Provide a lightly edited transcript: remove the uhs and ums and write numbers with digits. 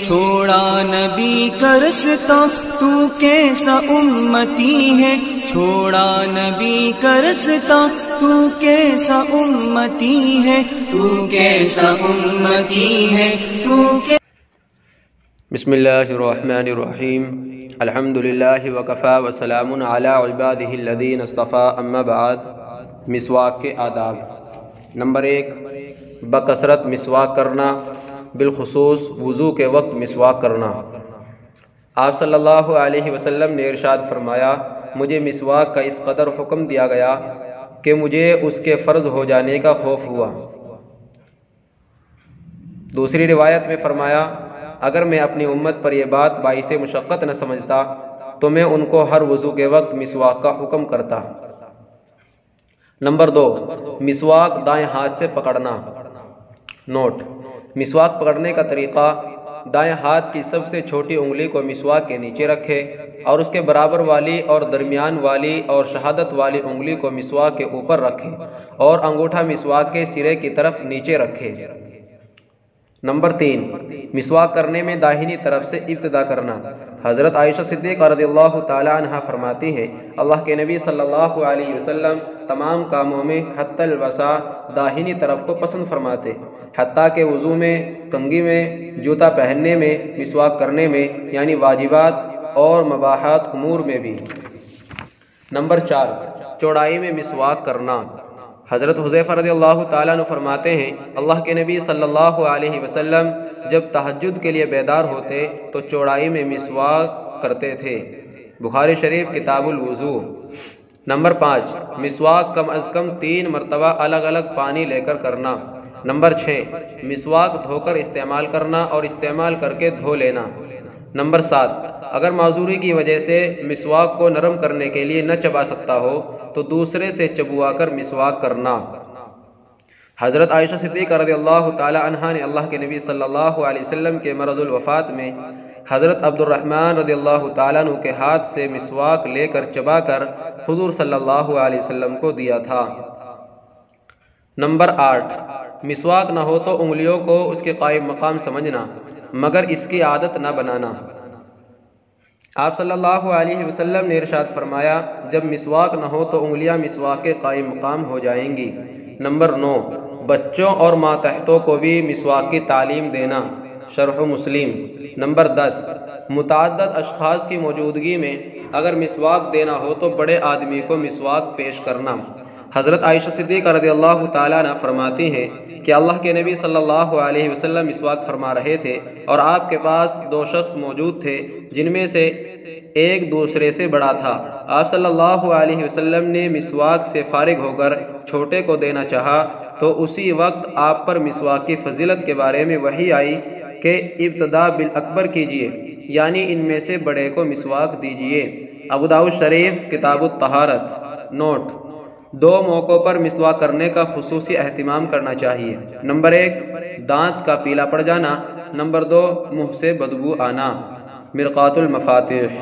چھوڑا نبی کا رستہ تو کیسا امتی ہے، چھوڑا نبی کا رستہ تو کیسا امتی ہے، تو کیسا امتی ہے، تو بسم اللہ الرحمن الرحیم، الحمد للہ وکفی وسلام علی عبادہ الذین اصطفی، اما بعد۔ مسواک کے آداب۔ نمبر 1، بکثرت مسواک کرنا، بالخصوص وضو کے وقت مسواک کرنا۔ آپ صلی اللہ علیہ وسلم نے ارشاد فرمایا، مجھے مسواک کا اس قدر حکم دیا گیا کہ مجھے اس کے فرض ہو جانے کا خوف ہوا۔ دوسری روایت میں فرمایا، اگر میں اپنی امت پر یہ بات باعث مشقت نہ سمجھتا تو میں ان کو ہر وضو کے وقت مسواک کا حکم کرتا۔ نمبر 2، مسواک دائیں ہاتھ سے پکڑنا۔ نوٹ: مسواک پکڑنے کا طریقہ: دائیں ہاتھ کی سب سے چھوٹی انگلی کو مسواک کے نیچے رکھے اور اس کے برابر والی اور درمیان والی اور شہادت والی انگلی کو مسواک کے اوپر رکھے اور انگوٹھا مسواک کے سرے کی طرف نیچے رکھے۔ نمبر 3، مسواک کرنے میں داہنی طرف سے ابتدا کرنا۔ حضرت عائشہ صدیقہ رضی اللہ تعالی عنہ فرماتی ہے، اللہ کے نبی صلی اللہ علیہ وسلم تمام کاموں میں حتی الوسع داہنی طرف کو پسند فرماتے، حتیٰ کہ وضو میں، کنگھی میں، جوتا پہننے میں، مسواک کرنے میں، یعنی واجبات اور مباحات امور میں بھی۔ نمبر 4، چوڑائی میں مسواک کرنا۔ حضرت حذیفہ رضی اللہ تعالیٰ عنہ فرماتے ہیں، اللہ کے نبی صلی اللہ علیہ وسلم جب تہجد کے لیے بیدار ہوتے تو چوڑائی میں مسواک کرتے تھے۔ بخاری شریف کتاب الوضو۔ نمبر 5، مسواک کم از کم 3 مرتبہ الگ الگ پانی لے کر کرنا۔ نمبر 6، مسواک دھو کر استعمال کرنا اور استعمال کر کے دھو لینا۔ نمبر 7، اگر معذوری کی وجہ سے مسواک کو نرم کرنے کے لیے نہ چبا سکتا ہو تو دوسرے سے چبوا کر مسواک کرنا۔ حضرت عائشہ صدیقہ رضی اللہ تعالی عنہا نے اللہ کے نبی صلی اللہ علیہ وسلم کے مرض الوفات میں حضرت عبد الرحمن رضی اللہ تعالیٰ عنہ کے ہاتھ سے مسواک لے کر چبا کر حضور صلی اللہ علیہ وسلم کو دیا تھا۔ نمبر 8، مسواک نہ ہو تو انگلیوں کو اس کے قائم مقام سمجھنا مگر اس کی عادت نہ بنانا۔ آپ صلی اللہ علیہ وسلم نے ارشاد فرمایا، جب مسواک نہ ہو تو انگلیاں مسواک کے قائم مقام ہو جائیں گی۔ نمبر 9، بچوں اور ماتحتوں کو بھی مسواک کی تعلیم دینا۔ شرح مسلم۔ نمبر 10، متعدد اشخاص کی موجودگی میں اگر مسواک دینا ہو تو بڑے آدمی کو مسواک پیش کرنا۔ حضرت عائشہ صدیقہ رضی اللہ تعالیٰ عنہ فرماتی ہیں کہ اللہ کے نبی صلی اللہ علیہ وسلم مسواک فرما رہے تھے اور آپ کے پاس 2 شخص موجود تھے جن میں سے ایک دوسرے سے بڑا تھا۔ آپ صلی اللہ علیہ وسلم نے مسواک سے فارغ ہو کر چھوٹے کو دینا چاہا تو اسی وقت آپ پر مسواک کی فضیلت کے بارے میں وحی آئی کہ ابتدا بالاکبر کیجئے، یعنی ان میں سے بڑے کو مسواک دیجئے۔ ابو داؤد شریف کتاب الطہارت۔ نوٹ: 2 موقعوں پر مسواک کرنے کا خصوصی اہتمام کرنا چاہیے۔ نمبر 1، دانت کا پیلا پڑ جانا۔ نمبر 2، منہ سے بدبو آنا۔ مرقات المفاتیح۔